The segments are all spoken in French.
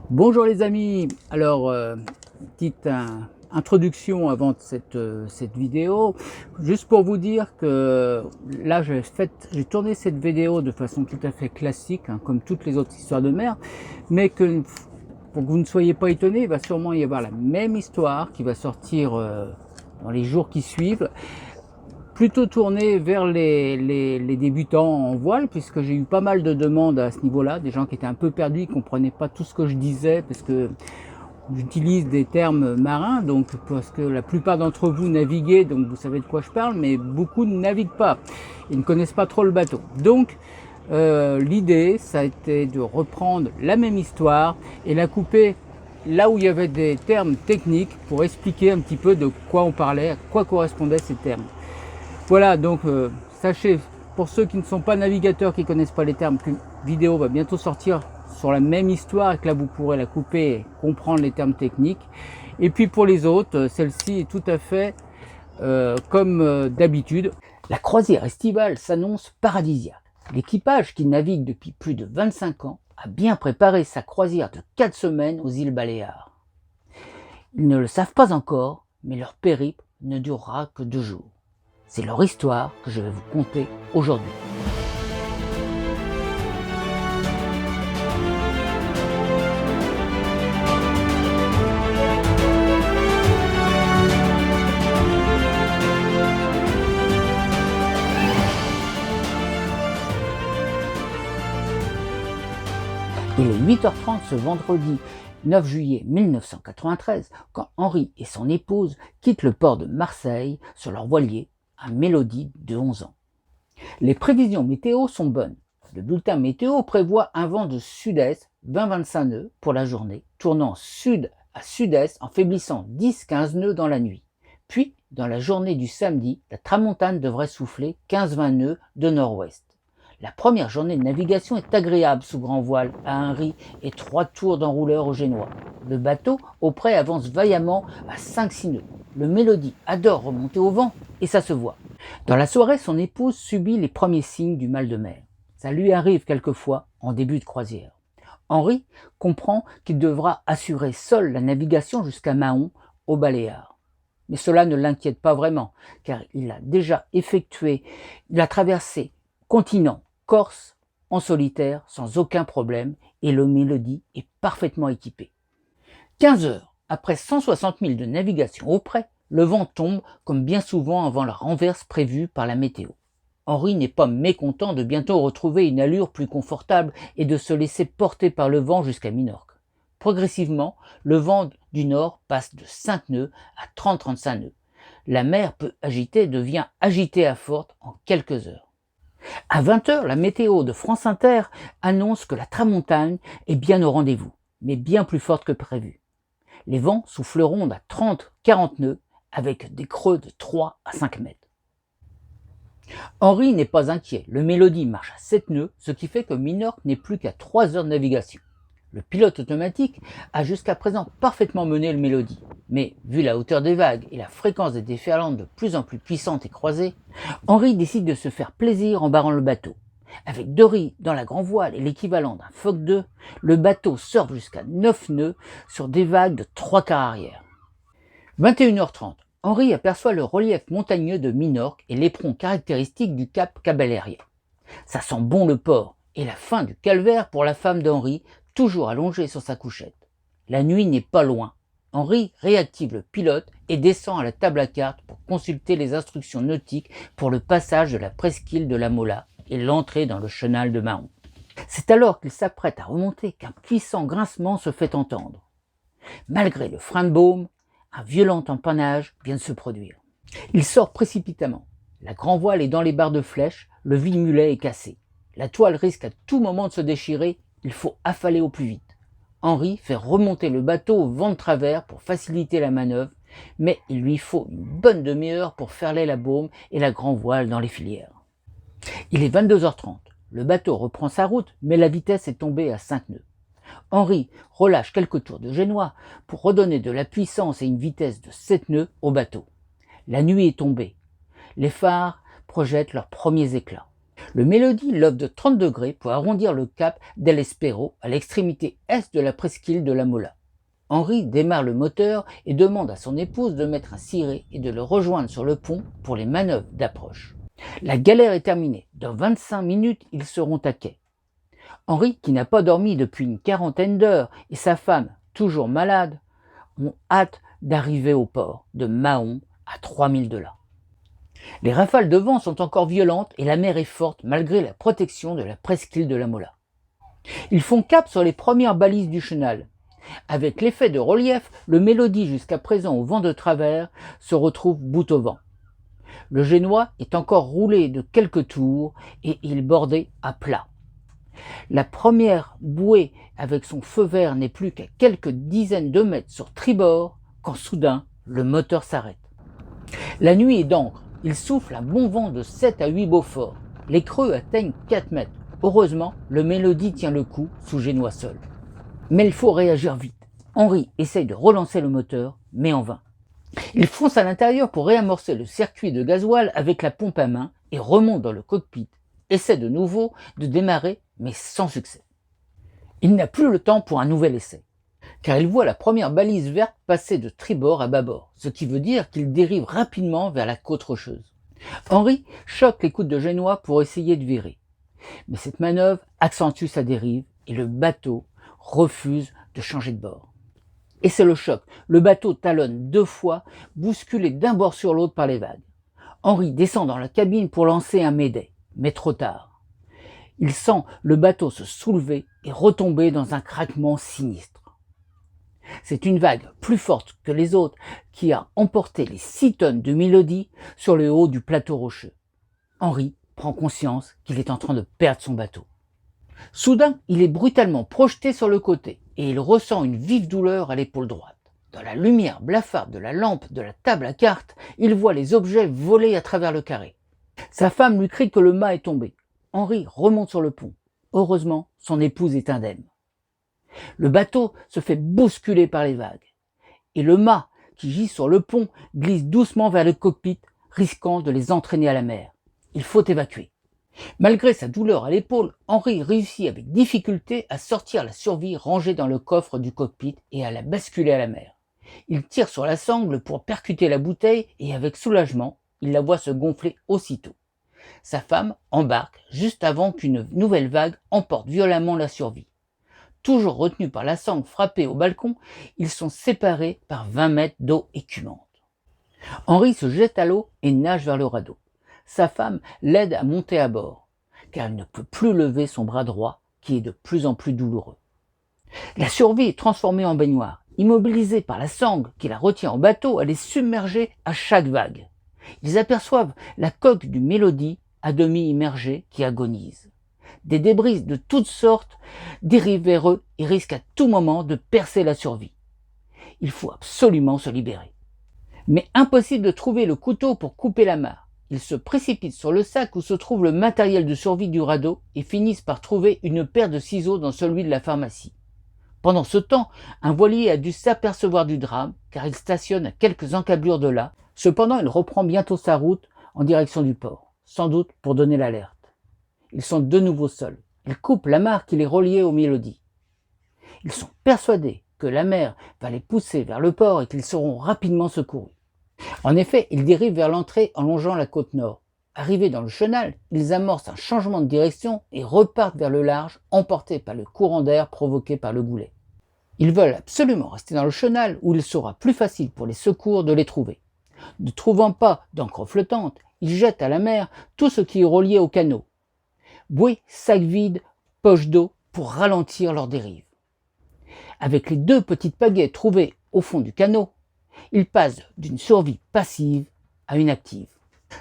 Bonjour les amis, alors petite introduction avant cette vidéo, juste pour vous dire que là j'ai tourné cette vidéo de façon tout à fait classique, hein, comme toutes les autres histoires de mer, mais que pour que vous ne soyez pas étonnés, il va sûrement y avoir la même histoire qui va sortir dans les jours qui suivent, plutôt tourné vers les débutants en voile, puisque j'ai eu pas mal de demandes à ce niveau-là, des gens qui étaient un peu perdus, qui ne comprenaient pas tout ce que je disais, parce que j'utilise des termes marins, donc parce que la plupart d'entre vous naviguez, donc vous savez de quoi je parle, mais beaucoup ne naviguent pas, ils ne connaissent pas trop le bateau. Donc l'idée, ça a été de reprendre la même histoire et la couper là où il y avait des termes techniques pour expliquer un petit peu de quoi on parlait, à quoi correspondaient ces termes. Voilà, donc sachez, pour ceux qui ne sont pas navigateurs, qui ne connaissent pas les termes, qu'une vidéo va bientôt sortir sur la même histoire et que là vous pourrez la couper et comprendre les termes techniques. Et puis pour les autres, celle-ci est tout à fait comme d'habitude. La croisière estivale s'annonce paradisiaque. L'équipage, qui navigue depuis plus de 25 ans, a bien préparé sa croisière de 4 semaines aux îles Baléares. Ils ne le savent pas encore, mais leur périple ne durera que 2 jours. C'est leur histoire que je vais vous conter aujourd'hui. Il est 8h30 ce vendredi 9 juillet 1993 quand Henri et son épouse quittent le port de Marseille sur leur voilier, un Mélodie de 11 ans. Les prévisions météo sont bonnes. Le bulletin météo prévoit un vent de sud-est 20-25 nœuds pour la journée, tournant sud à sud-est en faiblissant 10-15 nœuds dans la nuit. Puis, dans la journée du samedi, la tramontane devrait souffler 15-20 nœuds de nord-ouest. La première journée de navigation est agréable sous grand voile à un ris et 3 tours d'enrouleur au génois. Le bateau au près avance vaillamment à 5-6 nœuds. Le Mélodie adore remonter au vent et ça se voit. Dans la soirée, son épouse subit les premiers signes du mal de mer. Ça lui arrive quelquefois en début de croisière. Henri comprend qu'il devra assurer seul la navigation jusqu'à Mahon, aux Baléares. Mais cela ne l'inquiète pas vraiment, car il a déjà effectué la traversée continent Corse en solitaire sans aucun problème et le Mélodie est parfaitement équipé. 15 heures après 160 milles de navigation au près, le vent tombe comme bien souvent avant la renverse prévue par la météo. Henri n'est pas mécontent de bientôt retrouver une allure plus confortable et de se laisser porter par le vent jusqu'à Minorque. Progressivement, le vent du nord passe de 5 nœuds à 30-35 nœuds. La mer peu agitée devient agitée à forte en quelques heures. À 20h, la météo de France Inter annonce que la tramontane est bien au rendez-vous, mais bien plus forte que prévu. Les vents souffleront à 30-40 nœuds avec des creux de 3 à 5 mètres. Henri n'est pas inquiet, le Mélodie marche à 7 nœuds, ce qui fait que Minorque n'est plus qu'à 3 heures de navigation. Le pilote automatique a jusqu'à présent parfaitement mené le Mélodie, mais vu la hauteur des vagues et la fréquence des déferlantes de plus en plus puissantes et croisées, Henri décide de se faire plaisir en barrant le bateau. Avec 2 ris dans la grand voile et l'équivalent d'un Foc 2, le bateau surfe jusqu'à 9 nœuds sur des vagues de 3 quarts arrière. 21h30, Henri aperçoit le relief montagneux de Minorque et l'éperon caractéristique du cap Caballeria. Ça sent bon le port et la fin du calvaire pour la femme d'Henri, toujours allongée sur sa couchette. La nuit n'est pas loin. Henri réactive le pilote et descend à la table à cartes pour consulter les instructions nautiques pour le passage de la presqu'île de la Mola et l'entrée dans le chenal de Mahon. C'est alors qu'il s'apprête à remonter qu'un puissant grincement se fait entendre. Malgré le frein de baume, un violent empannage vient de se produire. Il sort précipitamment. La grand voile est dans les barres de flèche, le vide-mulet est cassé. La toile risque à tout moment de se déchirer, il faut affaler au plus vite. Henri fait remonter le bateau au vent de travers pour faciliter la manœuvre, mais il lui faut une bonne demi-heure pour ferler la baume et la grand voile dans les filières. Il est 22h30, le bateau reprend sa route, mais la vitesse est tombée à 5 nœuds. Henri relâche quelques tours de génois pour redonner de la puissance et une vitesse de 7 nœuds au bateau. La nuit est tombée. Les phares projettent leurs premiers éclats. Le Mélodie love de 30 degrés pour arrondir le cap d'El Espero à l'extrémité est de la presqu'île de la Mola. Henri démarre le moteur et demande à son épouse de mettre un ciré et de le rejoindre sur le pont pour les manœuvres d'approche. La galère est terminée. Dans 25 minutes, ils seront à quai. Henri, qui n'a pas dormi depuis une quarantaine d'heures, et sa femme, toujours malade, ont hâte d'arriver au port de Mahon à 3000 de là. Les rafales de vent sont encore violentes et la mer est forte malgré la protection de la presqu'île de la Mola. Ils font cap sur les premières balises du chenal. Avec l'effet de relief, le Mélodie, jusqu'à présent au vent de travers, se retrouve bout au vent. Le Génois est encore roulé de quelques tours et il bordait à plat. La première bouée avec son feu vert n'est plus qu'à quelques dizaines de mètres sur tribord quand soudain le moteur s'arrête. La nuit est d'encre, il souffle un bon vent de 7 à 8 Beaufort. Les creux atteignent 4 mètres. Heureusement, le Mélodie tient le coup sous Génois seul. Mais il faut réagir vite. Henri essaye de relancer le moteur, mais en vain. Il fonce à l'intérieur pour réamorcer le circuit de gasoil avec la pompe à main et remonte dans le cockpit. Essaie de nouveau de démarrer, mais sans succès. Il n'a plus le temps pour un nouvel essai, car il voit la première balise verte passer de tribord à bâbord, ce qui veut dire qu'il dérive rapidement vers la côte rocheuse. Henri choque les coudes de Génois pour essayer de virer. Mais cette manœuvre accentue sa dérive et le bateau refuse de changer de bord. Et c'est le choc. Le bateau talonne 2 fois, bousculé d'un bord sur l'autre par les vagues. Henri descend dans la cabine pour lancer un mayday, mais trop tard. Il sent le bateau se soulever et retomber dans un craquement sinistre. C'est une vague plus forte que les autres qui a emporté les 6 tonnes de Mélodie sur le haut du plateau rocheux. Henri prend conscience qu'il est en train de perdre son bateau. Soudain, il est brutalement projeté sur le côté et il ressent une vive douleur à l'épaule droite. Dans la lumière blafarde de la lampe de la table à cartes, il voit les objets voler à travers le carré. Sa femme lui crie que le mât est tombé. Henri remonte sur le pont. Heureusement, son épouse est indemne. Le bateau se fait bousculer par les vagues et le mât qui gît sur le pont glisse doucement vers le cockpit, risquant de les entraîner à la mer. Il faut évacuer. Malgré sa douleur à l'épaule, Henri réussit avec difficulté à sortir la survie rangée dans le coffre du cockpit et à la basculer à la mer. Il tire sur la sangle pour percuter la bouteille et avec soulagement, il la voit se gonfler aussitôt. Sa femme embarque juste avant qu'une nouvelle vague emporte violemment la survie. Toujours retenus par la sangle frappée au balcon, ils sont séparés par 20 mètres d'eau écumante. Henri se jette à l'eau et nage vers le radeau. Sa femme l'aide à monter à bord, car elle ne peut plus lever son bras droit, qui est de plus en plus douloureux. La survie est transformée en baignoire. Immobilisée par la sangle qui la retient au bateau, elle est submergée à chaque vague. Ils aperçoivent la coque du Mélodie, à demi immergée, qui agonise. Des débris de toutes sortes dérivent vers eux et risquent à tout moment de percer la survie. Il faut absolument se libérer. Mais impossible de trouver le couteau pour couper l'amarre. Ils se précipitent sur le sac où se trouve le matériel de survie du radeau et finissent par trouver une paire de ciseaux dans celui de la pharmacie. Pendant ce temps, un voilier a dû s'apercevoir du drame car il stationne à quelques encablures de là. Cependant, il reprend bientôt sa route en direction du port, sans doute pour donner l'alerte. Ils sont de nouveau seuls. Ils coupent l'amarre qui les reliait au Mélodie. Ils sont persuadés que la mer va les pousser vers le port et qu'ils seront rapidement secourus. En effet, ils dérivent vers l'entrée en longeant la côte nord. Arrivés dans le chenal, ils amorcent un changement de direction et repartent vers le large, emportés par le courant d'air provoqué par le goulet. Ils veulent absolument rester dans le chenal où il sera plus facile pour les secours de les trouver. Ne trouvant pas d'ancre flottante, ils jettent à la mer tout ce qui est relié au canot. Bouées, sacs vides, poches d'eau pour ralentir leur dérive. Avec les 2 petites pagaies trouvées au fond du canot, ils passent d'une survie passive à une active.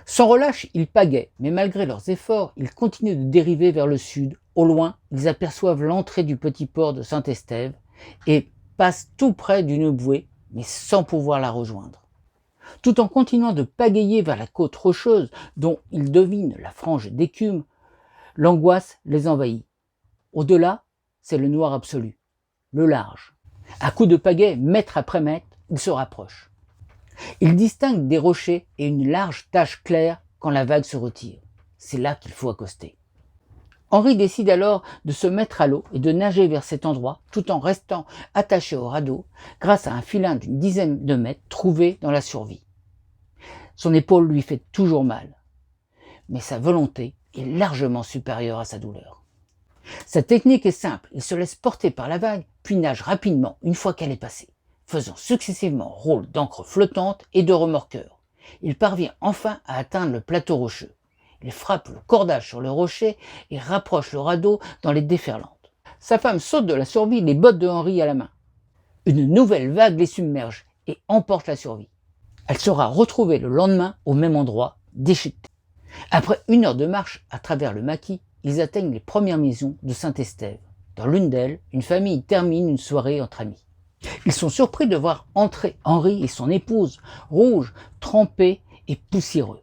Sans relâche, ils pagaient, mais malgré leurs efforts, ils continuent de dériver vers le sud. Au loin, ils aperçoivent l'entrée du petit port de Saint-Estève et passent tout près d'une bouée, mais sans pouvoir la rejoindre. Tout en continuant de pagayer vers la côte rocheuse, dont ils devinent la frange d'écume, l'angoisse les envahit. Au-delà, c'est le noir absolu, le large. À coups de pagaie, mètre après mètre, ils se rapprochent. Ils distinguent des rochers et une large tache claire quand la vague se retire. c'est là qu'il faut accoster. Henri décide alors de se mettre à l'eau et de nager vers cet endroit tout en restant attaché au radeau grâce à un filin d'une dizaine de mètres trouvé dans la survie. Son épaule lui fait toujours mal, mais sa volonté est largement supérieure à sa douleur. Sa technique est simple, il se laisse porter par la vague, puis nage rapidement une fois qu'elle est passée, faisant successivement rôle d'ancre flottante et de remorqueur. Il parvient enfin à atteindre le plateau rocheux. Il frappe le cordage sur le rocher et rapproche le radeau dans les déferlantes. Sa femme saute de la survie, les bottes de Henri à la main. Une nouvelle vague les submerge et emporte la survie. Elle sera retrouvée le lendemain au même endroit, déchiquetée. Après 1 heure de marche à travers le maquis, ils atteignent les premières maisons de Saint-Estève. Dans l'une d'elles, une famille termine une soirée entre amis. Ils sont surpris de voir entrer Henri et son épouse, rouges, trempés et poussiéreux.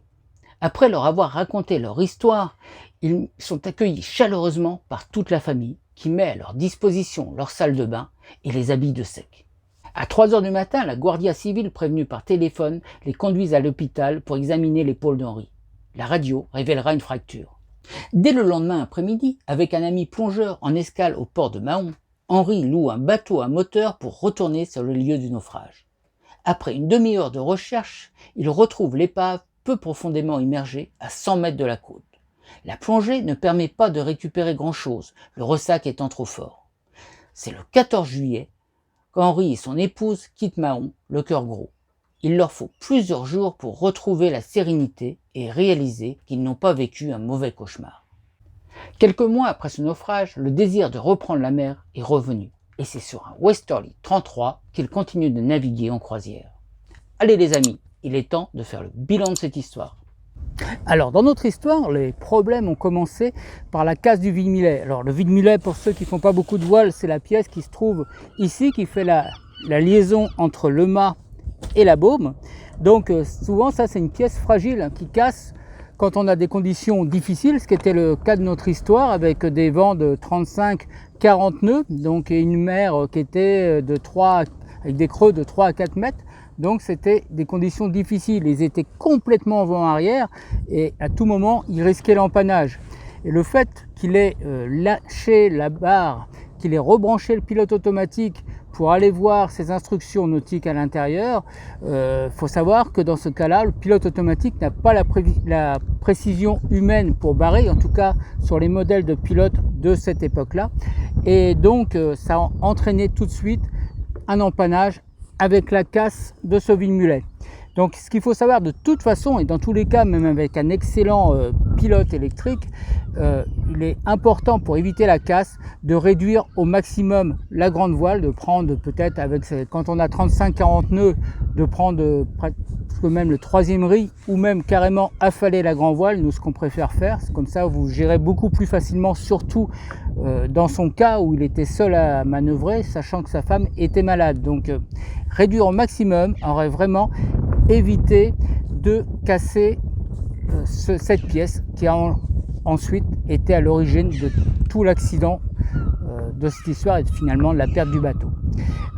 Après leur avoir raconté leur histoire, ils sont accueillis chaleureusement par toute la famille qui met à leur disposition leur salle de bain et les habille de sec. À 3 heures du matin, la Guardia Civile, prévenue par téléphone, les conduit à l'hôpital pour examiner l'épaule d'Henri. La radio révélera une fracture. Dès le lendemain après-midi, avec un ami plongeur en escale au port de Mahon, Henri loue un bateau à moteur pour retourner sur le lieu du naufrage. Après une demi-heure de recherche, il retrouve l'épave peu profondément immergée à 100 mètres de la côte. La plongée ne permet pas de récupérer grand-chose, le ressac étant trop fort. C'est le 14 juillet qu'Henri et son épouse quittent Mahon, le cœur gros. Il leur faut plusieurs jours pour retrouver la sérénité et réaliser qu'ils n'ont pas vécu un mauvais cauchemar. Quelques mois après ce naufrage, le désir de reprendre la mer est revenu, et c'est sur un Westerly 33 qu'ils continuent de naviguer en croisière. Allez les amis, il est temps de faire le bilan de cette histoire. Alors dans notre histoire, les problèmes ont commencé par la casse du vide-mulet. Alors le vide-mulet, pour ceux qui ne font pas beaucoup de voile, c'est la pièce qui se trouve ici, qui fait la liaison entre le mât et la baume. Donc souvent ça c'est une pièce fragile qui casse quand on a des conditions difficiles, ce qui était le cas de notre histoire avec des vents de 35-40 nœuds, donc une mer qui était avec des creux de 3 à 4 mètres. Donc c'était des conditions difficiles, ils étaient complètement en vent arrière et à tout moment ils risquaient l'empannage. Et le fait qu'il ait lâché la barre, qu'il ait rebranché le pilote automatique pour aller voir ses instructions nautiques à l'intérieur, faut savoir que dans ce cas-là, le pilote automatique n'a pas la précision humaine pour barrer, en tout cas sur les modèles de pilotes de cette époque-là. Et donc ça a entraîné tout de suite un empannage avec la casse de ce vide-mulet. Donc ce qu'il faut savoir de toute façon, et dans tous les cas, même avec un excellent pilote électrique, il est important pour éviter la casse de réduire au maximum la grande voile, de prendre peut-être quand on a 35-40 nœuds, de prendre presque même le 3e riz ou même carrément affaler la grande voile. Nous ce qu'on préfère faire, c'est comme ça vous gérez beaucoup plus facilement, surtout dans son cas où il était seul à manœuvrer, sachant que sa femme était malade. Donc réduire au maximum aurait vraiment évité de casser cette pièce qui a ensuite été à l'origine de tout l'accident de cette histoire et finalement de la perte du bateau.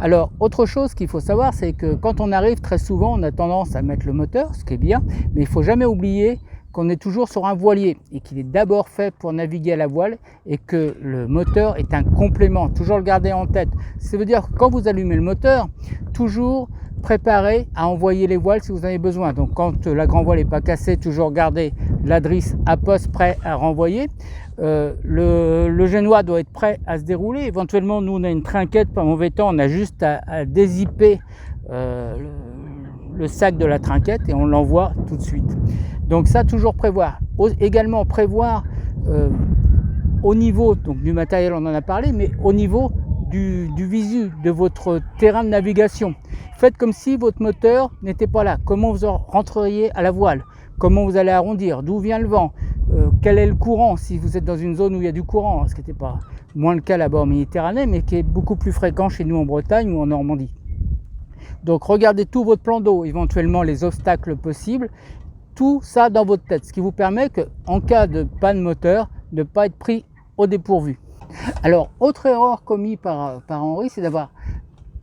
Alors autre chose qu'il faut savoir, c'est que quand on arrive, très souvent on a tendance à mettre le moteur, ce qui est bien, mais il ne faut jamais oublier qu'on est toujours sur un voilier et qu'il est d'abord fait pour naviguer à la voile et que le moteur est un complément, toujours le garder en tête. Ça veut dire que quand vous allumez le moteur, toujours préparé à envoyer les voiles si vous en avez besoin. Donc quand la grand voile n'est pas cassée, toujours garder la drisse à poste prêt à renvoyer. Le génois doit être prêt à se dérouler. Éventuellement, nous on a une trinquette, par mauvais temps, on a juste à dézipper le sac de la trinquette et on l'envoie tout de suite. Donc ça, toujours prévoir. Également prévoir au niveau donc, du matériel, on en a parlé, mais au niveau du visu, de votre terrain de navigation. Faites comme si votre moteur n'était pas là. Comment vous rentreriez à la voile? Comment vous allez arrondir? D'où vient le vent? Quel est le courant si vous êtes dans une zone où il y a du courant? Ce qui n'était pas moins le cas là-bas en Méditerranée, mais qui est beaucoup plus fréquent chez nous en Bretagne ou en Normandie. Donc regardez tout votre plan d'eau, éventuellement les obstacles possibles, tout ça dans votre tête, ce qui vous permet qu'en cas de panne moteur, de ne pas être pris au dépourvu. Alors, autre erreur commise par Henri, c'est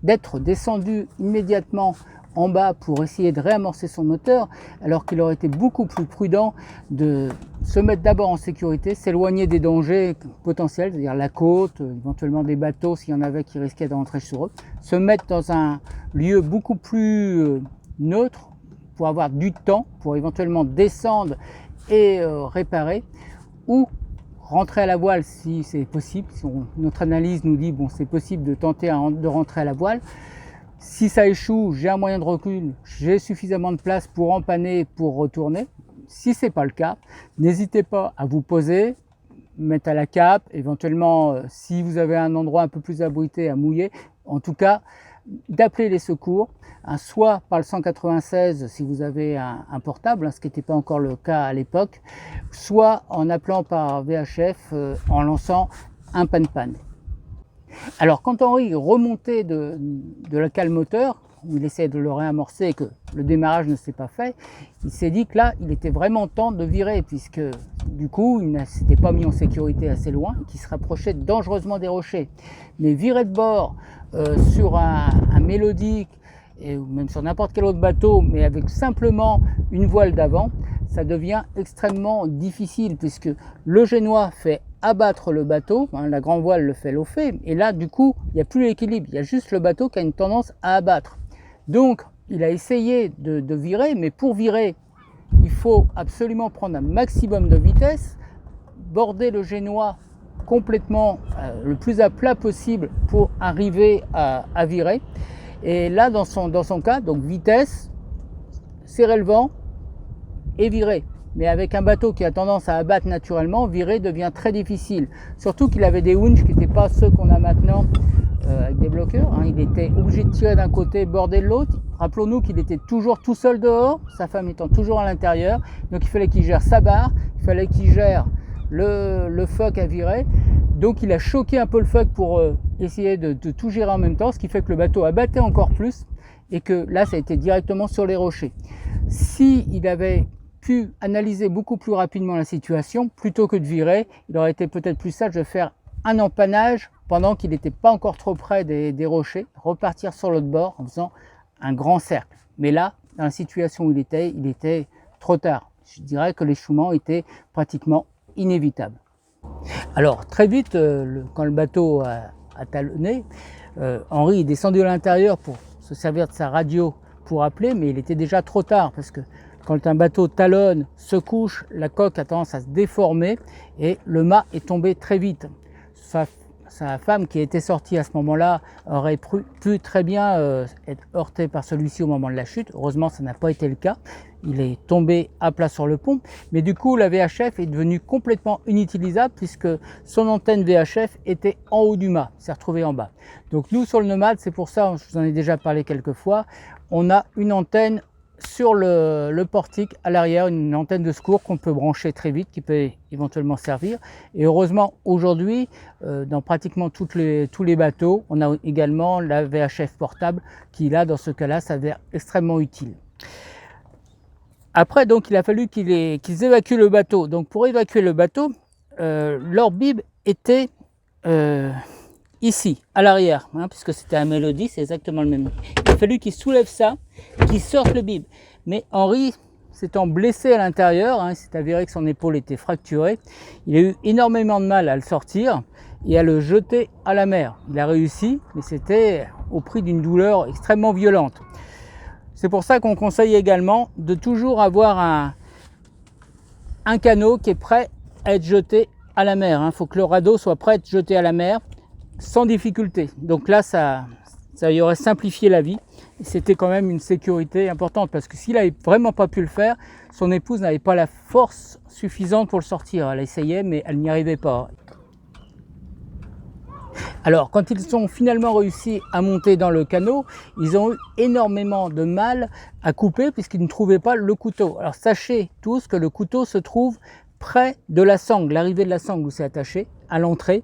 d'être descendu immédiatement en bas pour essayer de réamorcer son moteur, alors qu'il aurait été beaucoup plus prudent de se mettre d'abord en sécurité, s'éloigner des dangers potentiels, c'est-à-dire la côte, éventuellement des bateaux s'il y en avait qui risquaient d'entrer sur eux, se mettre dans un lieu beaucoup plus neutre pour avoir du temps, pour éventuellement descendre et réparer, ou rentrer à la voile si c'est possible. Si notre analyse nous dit bon, c'est possible de tenter de rentrer à la voile. Si ça échoue, j'ai un moyen de recul, j'ai suffisamment de place pour empanner, pour retourner. Si ce n'est pas le cas, n'hésitez pas à vous poser, mettre à la cape, éventuellement si vous avez un endroit un peu plus abrité, à mouiller, en tout cas d'appeler les secours, soit par le 196 si vous avez un portable, ce qui n'était pas encore le cas à l'époque, soit en appelant par VHF en lançant un pan-pan. Alors quand Henri remontait de la cale moteur, où il essayait de le réamorcer et que le démarrage ne s'est pas fait, il s'est dit que là, il était vraiment temps de virer, puisque du coup, il ne s'était pas mis en sécurité assez loin, et qu'il se rapprochait dangereusement des rochers. Mais virer de bord sur un mélodique, ou même sur n'importe quel autre bateau, mais avec simplement une voile d'avant, ça devient extrêmement difficile, puisque le génois fait abattre le bateau, la grande voile le fait lofer, et là, du coup, il n'y a plus l'équilibre, il y a juste le bateau qui a une tendance à abattre. Donc, il a essayé de virer, mais pour virer, il faut absolument prendre un maximum de vitesse, border le génois complètement le plus à plat possible pour arriver à virer. Et là, dans son cas, donc vitesse, serrer le vent et virer. Mais avec un bateau qui a tendance à abattre naturellement, virer devient très difficile. Surtout qu'il avait des winches qui n'étaient pas ceux qu'on a maintenant avec des bloqueurs. Il était obligé de tirer d'un côté, border de l'autre. Rappelons-nous qu'il était toujours tout seul dehors, sa femme étant toujours à l'intérieur. Donc il fallait qu'il gère sa barre, il fallait qu'il gère le fuck à virer. Donc il a choqué un peu le fuck pour essayer de tout gérer en même temps, ce qui fait que le bateau abattait encore plus et que là ça a été directement sur les rochers. S'il avait pu analyser beaucoup plus rapidement la situation, plutôt que de virer, il aurait été peut-être plus sage de faire un empannage pendant qu'il n'était pas encore trop près des rochers, repartir sur l'autre bord en faisant un grand cercle. Mais là, dans la situation où il était trop tard. Je dirais que l'échouement était pratiquement inévitable. Alors très vite, quand le bateau a talonné, Henri est descendu à l'intérieur pour se servir de sa radio pour appeler, mais il était déjà trop tard parce que quand un bateau talonne, se couche, la coque a tendance à se déformer et le mât est tombé très vite. Sa femme qui était sortie à ce moment-là aurait pu très bien être heurtée par celui-ci au moment de la chute. Heureusement, ça n'a pas été le cas. Il est tombé à plat sur le pont. Mais du coup, la VHF est devenue complètement inutilisable puisque son antenne VHF était en haut du mât, s'est retrouvée en bas. Donc nous, sur le Nomade, c'est pour ça, je vous en ai déjà parlé quelques fois, on a une antenne sur le portique à l'arrière, une antenne de secours qu'on peut brancher très vite, qui peut éventuellement servir. Et heureusement, aujourd'hui, dans pratiquement tous les bateaux, on a également la VHF portable qui, là, dans ce cas-là, s'avère extrêmement utile. Après, donc, il a fallu qu'ils évacuent le bateau. Donc, pour évacuer le bateau, leur bib était ici, à l'arrière, puisque c'était un Mélodie, c'est exactement le même. Il a fallu qu'ils soulèvent ça, qu'ils sortent le bib. Mais Henri, s'étant blessé à l'intérieur, il s'est avéré que son épaule était fracturée, il a eu énormément de mal à le sortir et à le jeter à la mer. Il a réussi, mais c'était au prix d'une douleur extrêmement violente. C'est pour ça qu'on conseille également de toujours avoir un canot qui est prêt à être jeté à la mer. Il faut que le radeau soit prêt à être jeté à la mer sans difficulté. Donc là, ça y aurait simplifié la vie. C'était quand même une sécurité importante parce que s'il n'avait vraiment pas pu le faire, son épouse n'avait pas la force suffisante pour le sortir. Elle essayait, mais elle n'y arrivait pas. Alors, quand ils ont finalement réussi à monter dans le canot, ils ont eu énormément de mal à couper puisqu'ils ne trouvaient pas le couteau. Alors, sachez tous que le couteau se trouve près de la sangle, l'arrivée de la sangle où c'est attaché, à l'entrée.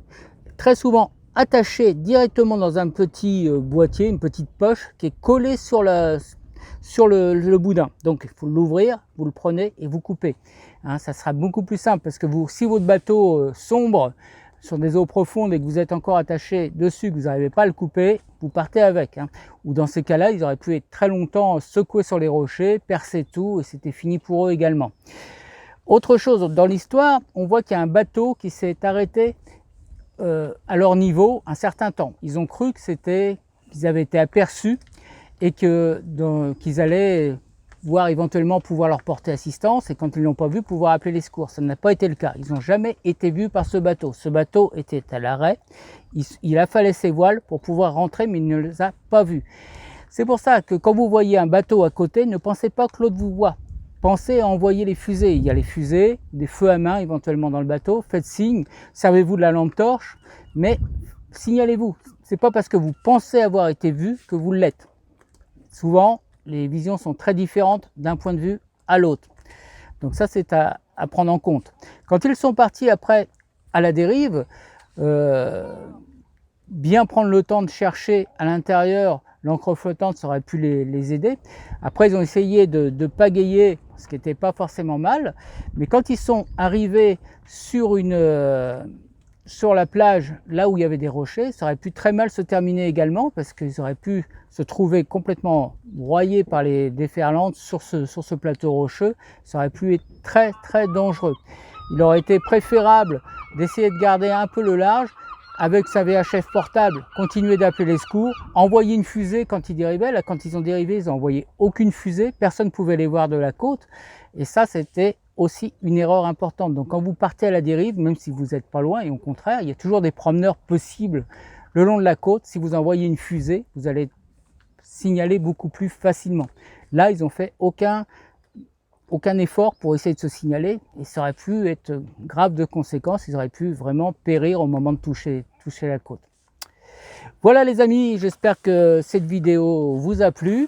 Très souvent attaché directement dans un petit boîtier, une petite poche qui est collée sur le boudin. Donc il faut l'ouvrir, vous le prenez et vous coupez. Ça sera beaucoup plus simple parce que si votre bateau sombre sur des eaux profondes et que vous êtes encore attaché dessus, que vous n'arrivez pas à le couper, vous partez avec. Ou dans ces cas-là, ils auraient pu être très longtemps secoués sur les rochers, percer tout et c'était fini pour eux également. Autre chose, dans l'histoire, on voit qu'il y a un bateau qui s'est arrêté à leur niveau un certain temps. Ils ont cru que qu'ils avaient été aperçus et qu'ils allaient voir éventuellement pouvoir leur porter assistance, et quand ils ne l'ont pas vu, pouvoir appeler les secours. Ça n'a pas été le cas. Ils n'ont jamais été vus par ce bateau. Ce bateau était à l'arrêt. Il a fallu ses voiles pour pouvoir rentrer, mais il ne les a pas vus. C'est pour ça que quand vous voyez un bateau à côté, ne pensez pas que l'autre vous voit. Pensez à envoyer les fusées. Il y a les fusées, des feux à main éventuellement dans le bateau. Faites signe, servez-vous de la lampe torche, mais signalez-vous. Ce n'est pas parce que vous pensez avoir été vu que vous l'êtes. Souvent, les visions sont très différentes d'un point de vue à l'autre. Donc ça, c'est à prendre en compte. Quand ils sont partis après à la dérive, bien prendre le temps de chercher à l'intérieur l'encre flottante, ça aurait pu les aider. Après, ils ont essayé de pagayer, ce qui n'était pas forcément mal. Mais quand ils sont arrivés sur la plage, là où il y avait des rochers, ça aurait pu très mal se terminer également, parce qu'ils auraient pu se trouver complètement broyés par les déferlantes sur ce plateau rocheux. Ça aurait pu être très très dangereux. Il aurait été préférable d'essayer de garder un peu le large, avec sa VHF portable, continuer d'appeler les secours, envoyer une fusée quand ils dérivaient. Là, quand ils ont dérivé, ils n'ont envoyé aucune fusée, personne ne pouvait les voir de la côte. Et ça, c'était aussi une erreur importante. Donc quand vous partez à la dérive, même si vous n'êtes pas loin, et au contraire, il y a toujours des promeneurs possibles le long de la côte. Si vous envoyez une fusée, vous allez signaler beaucoup plus facilement. Là, ils n'ont fait aucun effort pour essayer de se signaler, et ça aurait pu être grave de conséquences. Ils auraient pu vraiment périr au moment de toucher la côte. Voilà les amis, j'espère que cette vidéo vous a plu.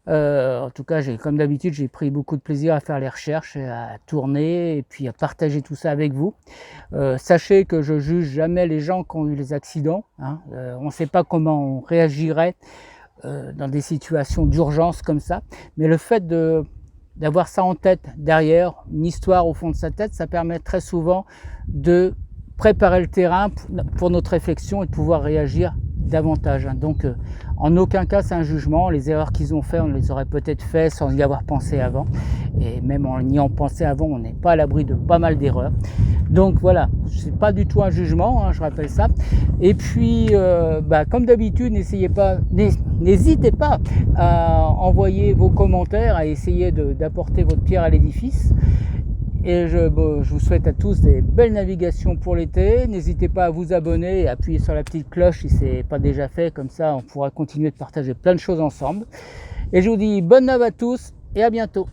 En tout cas, comme d'habitude, j'ai pris beaucoup de plaisir à faire les recherches, à tourner et puis à partager tout ça avec vous. Sachez que je juge jamais les gens qui ont eu les accidents, hein. On ne sait pas comment on réagirait dans des situations d'urgence comme ça, mais le fait d'avoir ça en tête derrière, une histoire au fond de sa tête, ça permet très souvent de préparer le terrain pour notre réflexion et de pouvoir réagir davantage. Donc en aucun cas c'est un jugement. Les erreurs qu'ils ont fait, on les aurait peut-être fait sans y avoir pensé avant, et même en y pensé avant, on n'est pas à l'abri de pas mal d'erreurs. Donc voilà, c'est pas du tout un jugement, hein, je rappelle ça. Et puis comme d'habitude, n'hésitez pas à envoyer vos commentaires, à essayer d'apporter votre pierre à l'édifice. Et je vous souhaite à tous des belles navigations pour l'été. N'hésitez pas à vous abonner et à appuyer sur la petite cloche si ce n'est pas déjà fait. Comme ça, on pourra continuer de partager plein de choses ensemble. Et je vous dis bonne nav à tous et à bientôt.